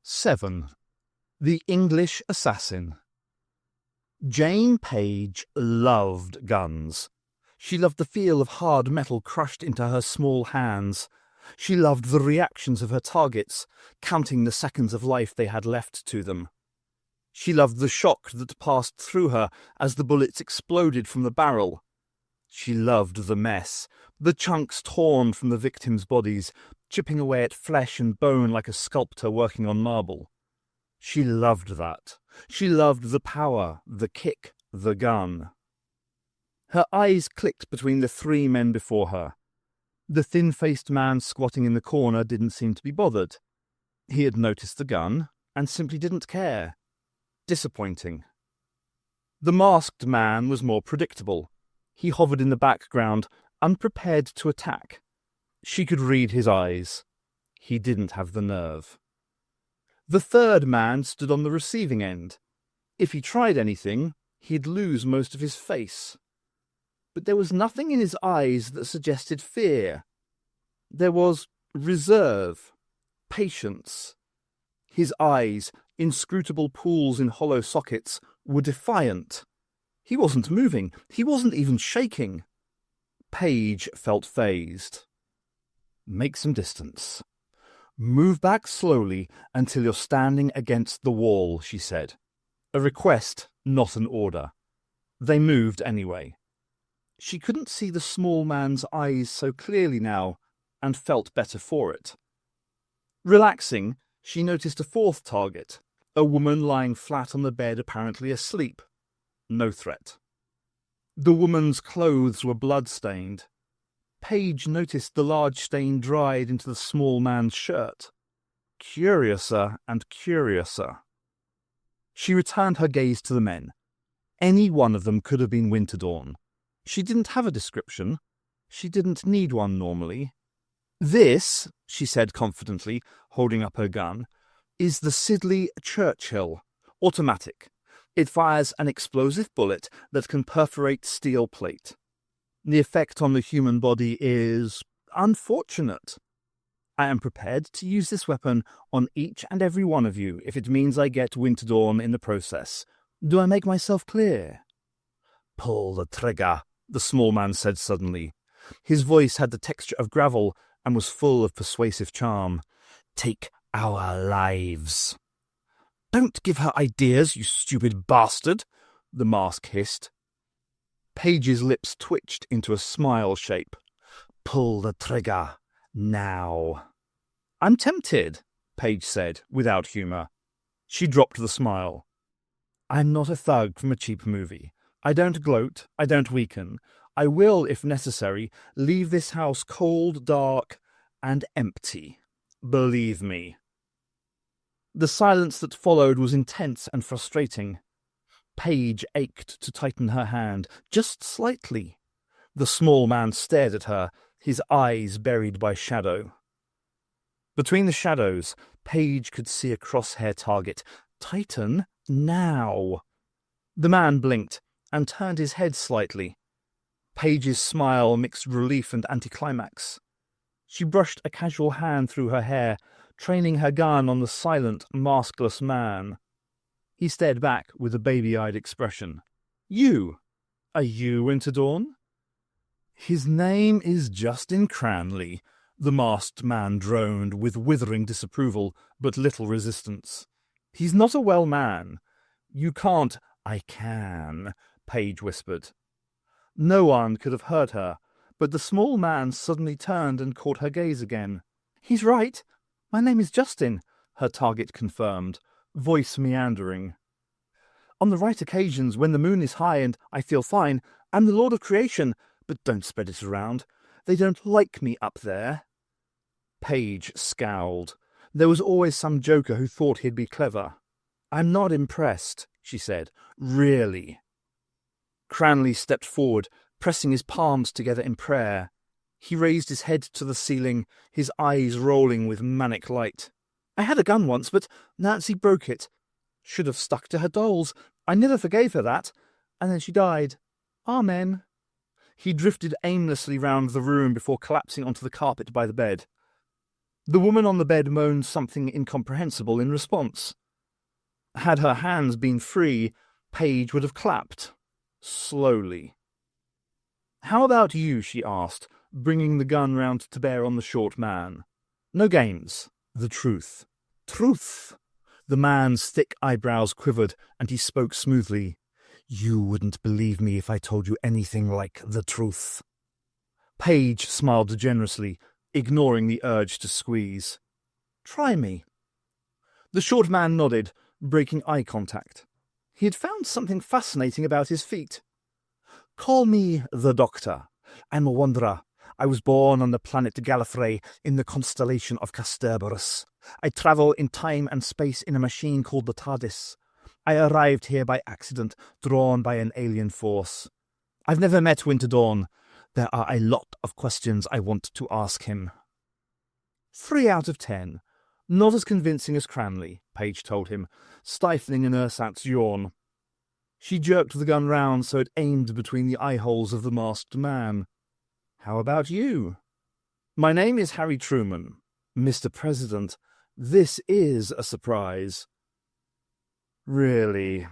7. The English Assassin. Jane Page loved guns. She loved the feel of hard metal crushed into her small hands. She loved the reactions of her targets, counting the seconds of life they had left to them. She loved the shock that passed through her as the bullets exploded from the barrel. She loved the mess, the chunks torn from the victims' bodies, chipping away at flesh and bone like a sculptor working on marble. She loved that. She loved the power, the kick, the gun. Her eyes clicked between the 3 men before her. The thin-faced man squatting in the corner didn't seem to be bothered. He had noticed the gun and simply didn't care. Disappointing. The masked man was more predictable. He hovered in the background, unprepared to attack. She could read his eyes. He didn't have the nerve. The 3rd man stood on the receiving end. If he tried anything, he'd lose most of his face. But there was nothing in his eyes that suggested fear. There was reserve, patience. His eyes, inscrutable pools in hollow sockets, were defiant. He wasn't moving. He wasn't even shaking. Page felt phased. Make some distance. Move back slowly until you're standing against the wall, she said. A request, not an order. They moved anyway. She couldn't see the small man's eyes so clearly now, and felt better for it. Relaxing, she noticed a 4th target, a woman lying flat on the bed apparently asleep. No threat. The woman's clothes were blood-stained. Page noticed the large stain dried into the small man's shirt. Curiouser and curiouser. She returned her gaze to the men. Any one of them could have been Winterdawn. She didn't have a description. She didn't need one normally. This, she said confidently, holding up her gun, is the Sidley Churchill, automatic. It fires an explosive bullet that can perforate steel plate. The effect on the human body is unfortunate. I am prepared to use this weapon on each and every one of you if it means I get Winterdawn in the process. Do I make myself clear? Pull the trigger, the small man said suddenly. His voice had the texture of gravel and was full of persuasive charm. Take our lives. Don't give her ideas, you stupid bastard, the mask hissed. Page's lips twitched into a smile shape. Pull the trigger. Now. I'm tempted, Page said, without humour. She dropped the smile. I'm not a thug from a cheap movie. I don't gloat, I don't weaken. I will, if necessary, leave this house cold, dark, and empty. Believe me. The silence that followed was intense and frustrating. Page ached to tighten her hand, just slightly. The small man stared at her, his eyes buried by shadow. Between the shadows, Page could see a crosshair target. Tighten now. The man blinked and turned his head slightly. Page's smile mixed relief and anticlimax. She brushed a casual hand through her hair, training her gun on the silent, maskless man. He stared back with a baby-eyed expression. You? Are you Winterdawn? His name is Justin Cranley, the masked man droned with withering disapproval, but little resistance. He's not a well man. You can't— I can, Page whispered. No one could have heard her, but the small man suddenly turned and caught her gaze again. He's right. My name is Justin, her target confirmed, voice meandering. On the right occasions, when the moon is high and I feel fine, I'm the Lord of Creation, but don't spread it around. They don't like me up there. Page scowled. There was always some joker who thought he'd be clever. I'm not impressed, she said. Really. Cranley stepped forward, pressing his palms together in prayer. He raised his head to the ceiling, his eyes rolling with manic light. I had a gun once, but Nancy broke it. Should have stuck to her dolls. I never forgave her that. And then she died. Amen. He drifted aimlessly round the room before collapsing onto the carpet by the bed. The woman on the bed moaned something incomprehensible in response. Had her hands been free, Paige would have clapped. Slowly. "How about you?" she asked, bringing the gun round to bear on the short man. "No games. The truth." "Truth!" The man's thick eyebrows quivered, and he spoke smoothly. "You wouldn't believe me if I told you anything like the truth." Paige smiled generously, ignoring the urge to squeeze. "Try me." The short man nodded, breaking eye contact. He had found something fascinating about his feet. "Call me the Doctor. I'm a wanderer. I was born on the planet Gallifrey in the constellation of Cerberus. I travel in time and space in a machine called the TARDIS. I arrived here by accident, drawn by an alien force. I've never met Winter Dawn. There are a lot of questions I want to ask him." 3 out of 10. Not as convincing as Cranley, Paige told him, stifling an ersatz yawn. She jerked the gun round so it aimed between the eye holes of the masked man. "How about you?" "My name is Harry Truman. Mr. President, this is a surprise." "Really?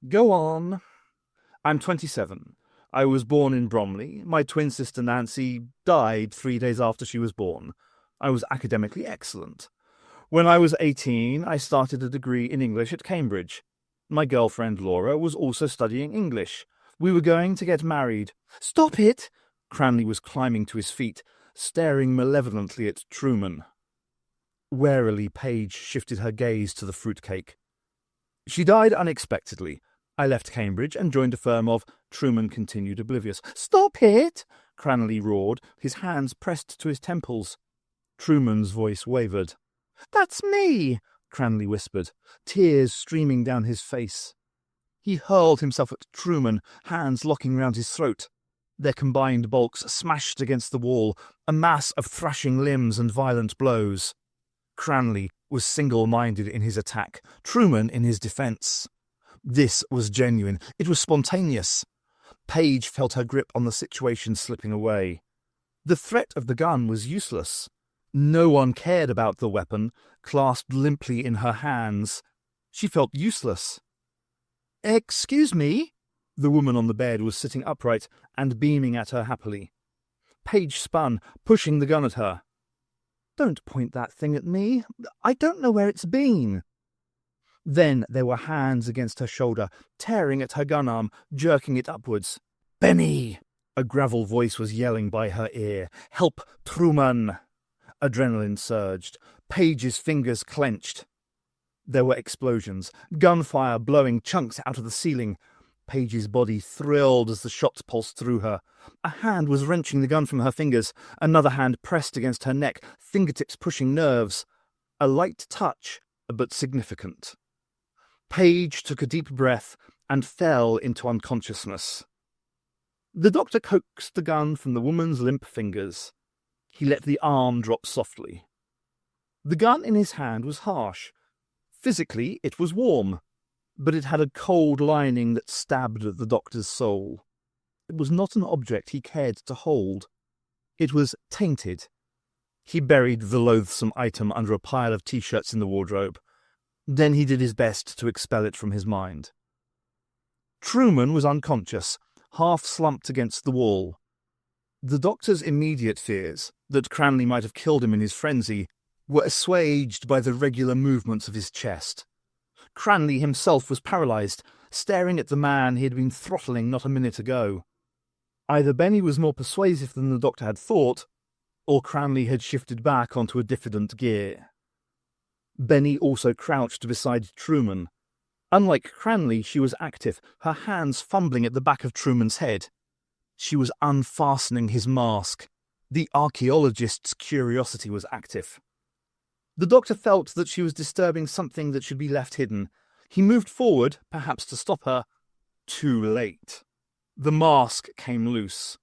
Go on." "I'm 27. I was born in Bromley. My twin sister Nancy died 3 days after she was born. I was academically excellent. When I was 18, I started a degree in English at Cambridge. My girlfriend Laura was also studying English. We were going to get married." "Stop it!" Cranley was climbing to his feet, staring malevolently at Truman. Warily, Paige shifted her gaze to the fruitcake. "She died unexpectedly. I left Cambridge and joined a firm of—" Truman continued oblivious. "Stop it!" Cranley roared, his hands pressed to his temples. Truman's voice wavered. "That's me," Cranley whispered, tears streaming down his face. He hurled himself at Truman, hands locking round his throat. Their combined bulks smashed against the wall, a mass of thrashing limbs and violent blows. Cranley was single-minded in his attack, Truman in his defence. This was genuine. It was spontaneous. Paige felt her grip on the situation slipping away. The threat of the gun was useless. No one cared about the weapon, clasped limply in her hands. She felt useless. "Excuse me?" The woman on the bed was sitting upright and beaming at her happily. Paige spun, pushing the gun at her. "Don't point that thing at me. I don't know where it's been." Then there were hands against her shoulder, tearing at her gun arm, jerking it upwards. "Benny!" A gravel voice was yelling by her ear. "Help Truman!" Adrenaline surged. Paige's fingers clenched. There were explosions, gunfire blowing chunks out of the ceiling. Paige's body thrilled as the shots pulsed through her. A hand was wrenching the gun from her fingers, another hand pressed against her neck, fingertips pushing nerves. A light touch, but significant. Paige took a deep breath and fell into unconsciousness. The doctor coaxed the gun from the woman's limp fingers. He let the arm drop softly. The gun in his hand was harsh. Physically, it was warm, but it had a cold lining that stabbed at the doctor's soul. It was not an object he cared to hold. It was tainted. He buried the loathsome item under a pile of T-shirts in the wardrobe. Then he did his best to expel it from his mind. Truman was unconscious, half slumped against the wall. The doctor's immediate fears, that Cranley might have killed him in his frenzy, were assuaged by the regular movements of his chest. Cranley himself was paralysed, staring at the man he had been throttling not a minute ago. Either Benny was more persuasive than the doctor had thought, or Cranley had shifted back onto a diffident gear. Benny also crouched beside Truman. Unlike Cranley, she was active, her hands fumbling at the back of Truman's head. She was unfastening his mask. The archaeologist's curiosity was active. The doctor felt that she was disturbing something that should be left hidden. He moved forward, perhaps to stop her. Too late. The mask came loose.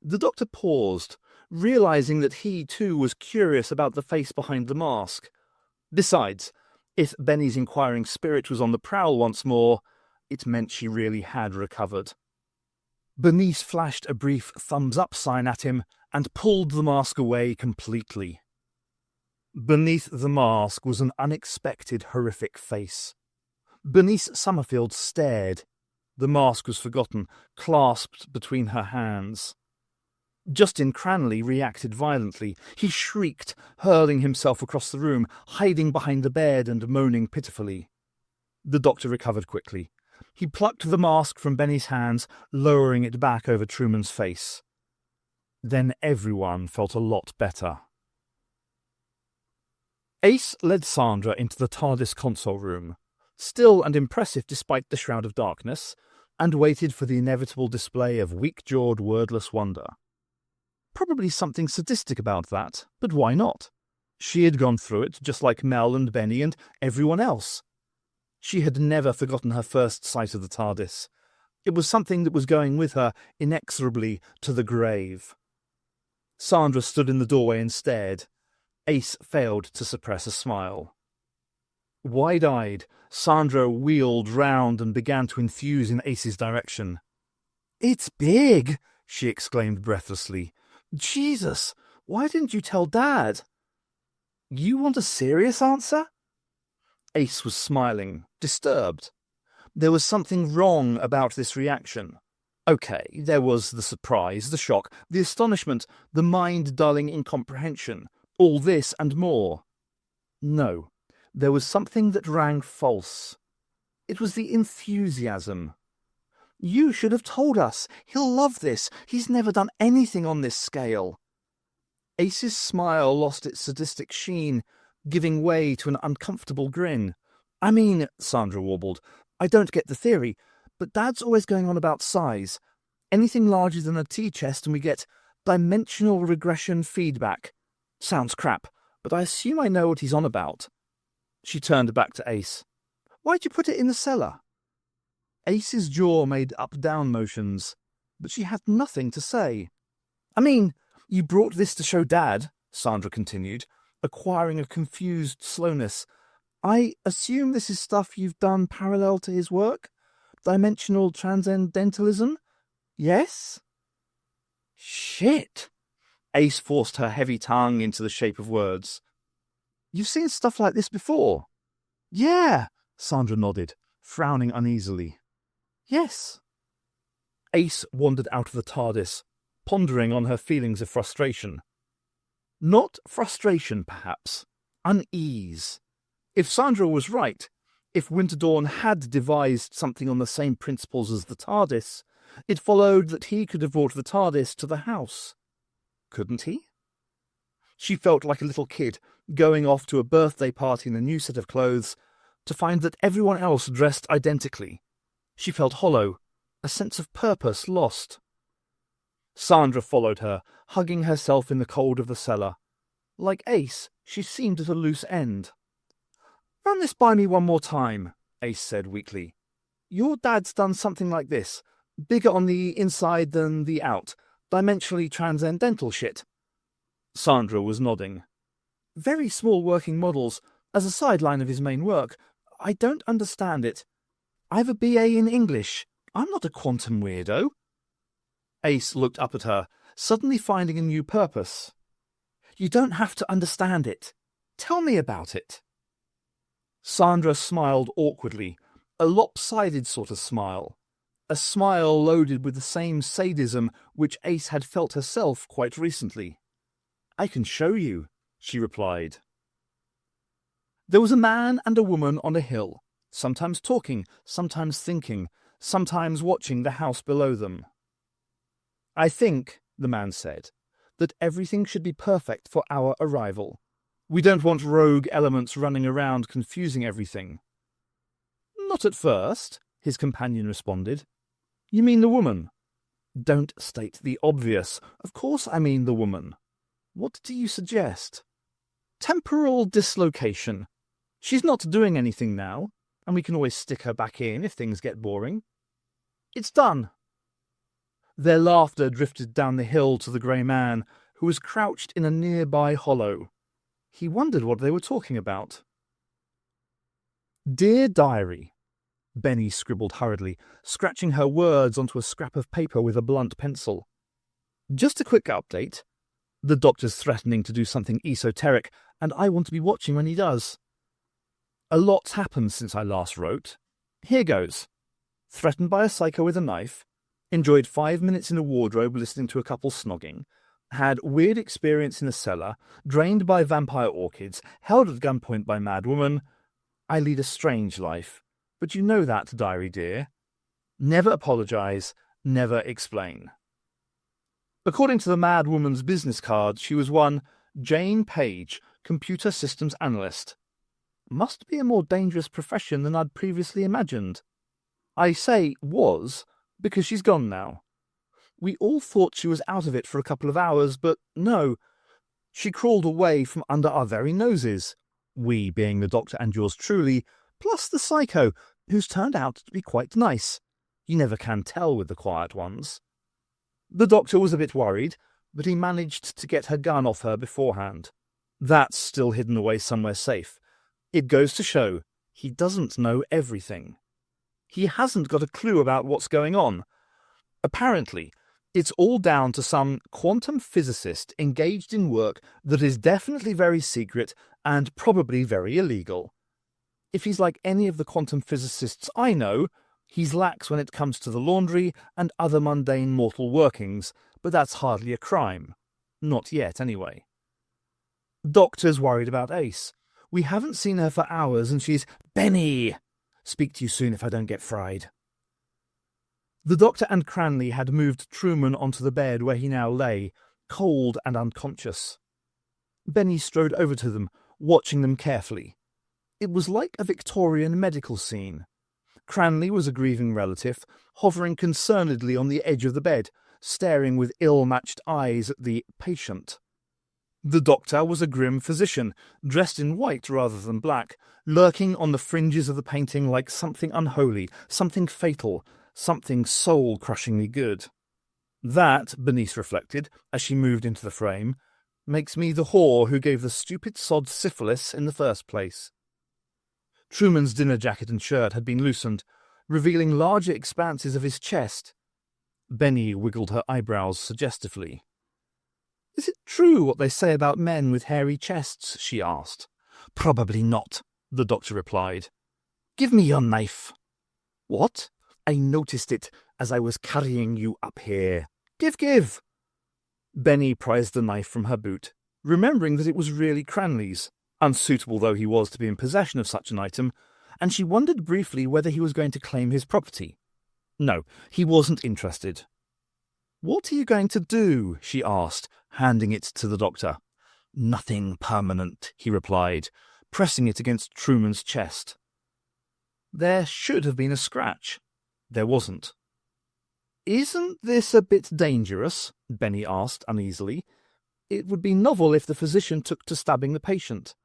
The doctor paused, realizing that he too was curious about the face behind the mask. Besides, if Benny's inquiring spirit was on the prowl once more, it meant she really had recovered. Bernice flashed a brief thumbs-up sign at him and pulled the mask away completely. Beneath the mask was an unexpected, horrific face. Bernice Summerfield stared. The mask was forgotten, clasped between her hands. Justin Cranley reacted violently. He shrieked, hurling himself across the room, hiding behind the bed and moaning pitifully. The doctor recovered quickly. He plucked the mask from Benny's hands, lowering it back over Truman's face. Then everyone felt a lot better. Ace led Sandra into the TARDIS console room, still and impressive despite the shroud of darkness, and waited for the inevitable display of weak-jawed, wordless wonder. Probably something sadistic about that, but why not? She had gone through it just like Mel and Benny and everyone else. She had never forgotten her first sight of the TARDIS. It was something that was going with her inexorably to the grave. Sandra stood in the doorway and stared. Ace failed to suppress a smile. Wide-eyed, Sandra wheeled round and began to enthuse in Ace's direction. "It's big!" she exclaimed breathlessly. "Jesus, why didn't you tell Dad?" "You want a serious answer?" Ace was smiling, disturbed. There was something wrong about this reaction. Okay, there was the surprise, the shock, the astonishment, the mind-dulling incomprehension, all this and more. No, there was something that rang false. It was the enthusiasm. "You should have told us. He'll love this. He's never done anything on this scale." Ace's smile lost its sadistic sheen, giving way to an uncomfortable grin. "I mean," Sandra warbled, "I don't get the theory, but Dad's always going on about size. Anything larger than a tea chest and we get dimensional regression feedback. Sounds crap, but I assume I know what he's on about." She turned back to Ace. "Why'd you put it in the cellar?" Ace's jaw made up-down motions, but she had nothing to say. "I mean, you brought this to show Dad," Sandra continued, acquiring a confused slowness. "I assume this is stuff you've done parallel to his work? Dimensional transcendentalism? Yes?" "Shit!" Ace forced her heavy tongue into the shape of words. "You've seen stuff like this before?" "Yeah," Sandra nodded, frowning uneasily. "Yes." Ace wandered out of the TARDIS, pondering on her feelings of frustration. Not frustration, perhaps. Unease. If Sandra was right, if Winterdawn had devised something on the same principles as the TARDIS, it followed that he could have brought the TARDIS to the house. Couldn't he? She felt like a little kid going off to a birthday party in a new set of clothes to find that everyone else dressed identically. She felt hollow, a sense of purpose lost. Sandra followed her, hugging herself in the cold of the cellar. Like Ace, she seemed at a loose end. "Run this by me one more time," Ace said weakly. "Your dad's done something like this, bigger on the inside than the out, dimensionally transcendental shit." Sandra was nodding. "Very small working models, as a sideline of his main work. I don't understand it. I have a BA in English. I'm not a quantum weirdo." Ace looked up at her, suddenly finding a new purpose. "You don't have to understand it. Tell me about it." Sandra smiled awkwardly, a lopsided sort of smile. A smile loaded with the same sadism which Ace had felt herself quite recently. "I can show you," she replied. There was a man and a woman on a hill, sometimes talking, sometimes thinking, sometimes watching the house below them. "I think," the man said, "that everything should be perfect for our arrival. We don't want rogue elements running around confusing everything." "Not at first," his companion responded. "You mean the woman?" "Don't state the obvious. Of course I mean the woman. What do you suggest?" "Temporal dislocation. She's not doing anything now, and we can always stick her back in if things get boring." "It's done." Their laughter drifted down the hill to the grey man, who was crouched in a nearby hollow. He wondered what they were talking about. "Dear Diary," Benny scribbled hurriedly, scratching her words onto a scrap of paper with a blunt pencil. "Just a quick update. The doctor's threatening to do something esoteric, and I want to be watching when he does. A lot's happened since I last wrote. Here goes. Threatened by a psycho with a knife, enjoyed 5 minutes in a wardrobe listening to a couple snogging, had weird experience in a cellar, drained by vampire orchids, held at gunpoint by mad woman. I lead a strange life, but you know that, diary dear. Never apologise, never explain. According to the mad woman's business card, she was one Jane Page, computer systems analyst. Must be a more dangerous profession than I'd previously imagined. I say was, because she's gone now. We all thought she was out of it for a couple of hours, but no. She crawled away from under our very noses. We being the doctor and yours truly, plus the psycho, who's turned out to be quite nice. You never can tell with the quiet ones. The doctor was a bit worried, but he managed to get her gun off her beforehand. That's still hidden away somewhere safe. It goes to show he doesn't know everything. He hasn't got a clue about what's going on. Apparently, it's all down to some quantum physicist engaged in work that is definitely very secret and probably very illegal. If he's like any of the quantum physicists I know, he's lax when it comes to the laundry and other mundane mortal workings, but that's hardly a crime. Not yet, anyway. Doctor's worried about Ace. We haven't seen her for hours and she's, Benny! Speak to you soon if I don't get fried. The doctor and Cranley had moved Truman onto the bed where he now lay, cold and unconscious. Benny strode over to them, watching them carefully. It was like a Victorian medical scene. Cranley was a grieving relative, hovering concernedly on the edge of the bed, staring with ill-matched eyes at the patient. The doctor was a grim physician, dressed in white rather than black, lurking on the fringes of the painting like something unholy, something fatal, something soul-crushingly good. That, Bernice reflected, as she moved into the frame, makes me the whore who gave the stupid sod syphilis in the first place. Truman's dinner jacket and shirt had been loosened, revealing larger expanses of his chest. Benny wiggled her eyebrows suggestively. "Is it true what they say about men with hairy chests?" she asked. "Probably not," the doctor replied. "Give me your knife." "What?" "I noticed it as I was carrying you up here." Give. Benny prized the knife from her boot, remembering that it was really Cranley's, unsuitable though he was to be in possession of such an item, and she wondered briefly whether he was going to claim his property. No, he wasn't interested. "What are you going to do?" she asked, handing it to the doctor. "Nothing permanent," he replied, pressing it against Truman's chest. There should have been a scratch. There wasn't. "Isn't this a bit dangerous?" Benny asked uneasily. "It would be novel if the physician took to stabbing the patient."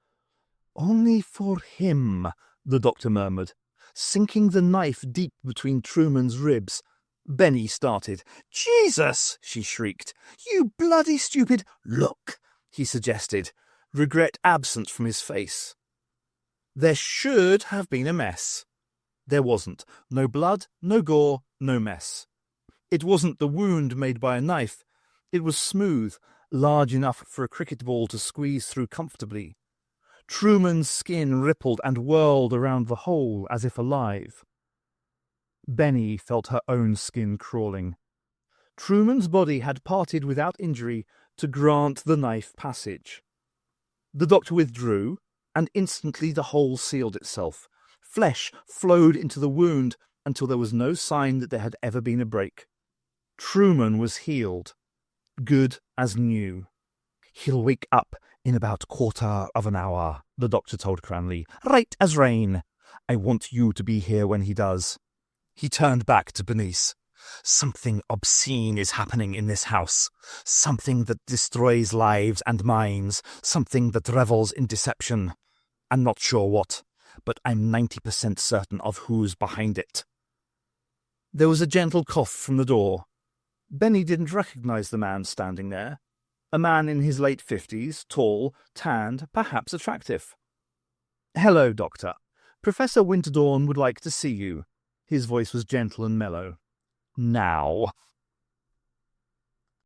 "Only for him," the doctor murmured, sinking the knife deep between Truman's ribs. Benny started. "Jesus!" she shrieked. "You bloody stupid—" "Look," he suggested, regret absent from his face. There should have been a mess. There wasn't. No blood, no gore, no mess. It wasn't the wound made by a knife. It was smooth, large enough for a cricket ball to squeeze through comfortably. Truman's skin rippled and whirled around the hole as if alive. Benny felt her own skin crawling. Truman's body had parted without injury to grant the knife passage. The doctor withdrew, and instantly the hole sealed itself. Flesh flowed into the wound until there was no sign that there had ever been a break. Truman was healed, good as new. "He'll wake up in about 1/4 hour," the doctor told Cranley. "Right as rain. I want you to be here when he does." He turned back to Bernice. "Something obscene is happening in this house. Something that destroys lives and minds. Something that revels in deception. I'm not sure what, but I'm 90% certain of who's behind it." There was a gentle cough from the door. Benny didn't recognize the man standing there. A man in his late 50s, tall, tanned, perhaps attractive. "Hello, Doctor. Professor Winterdawn would like to see you." His voice was gentle and mellow. "Now."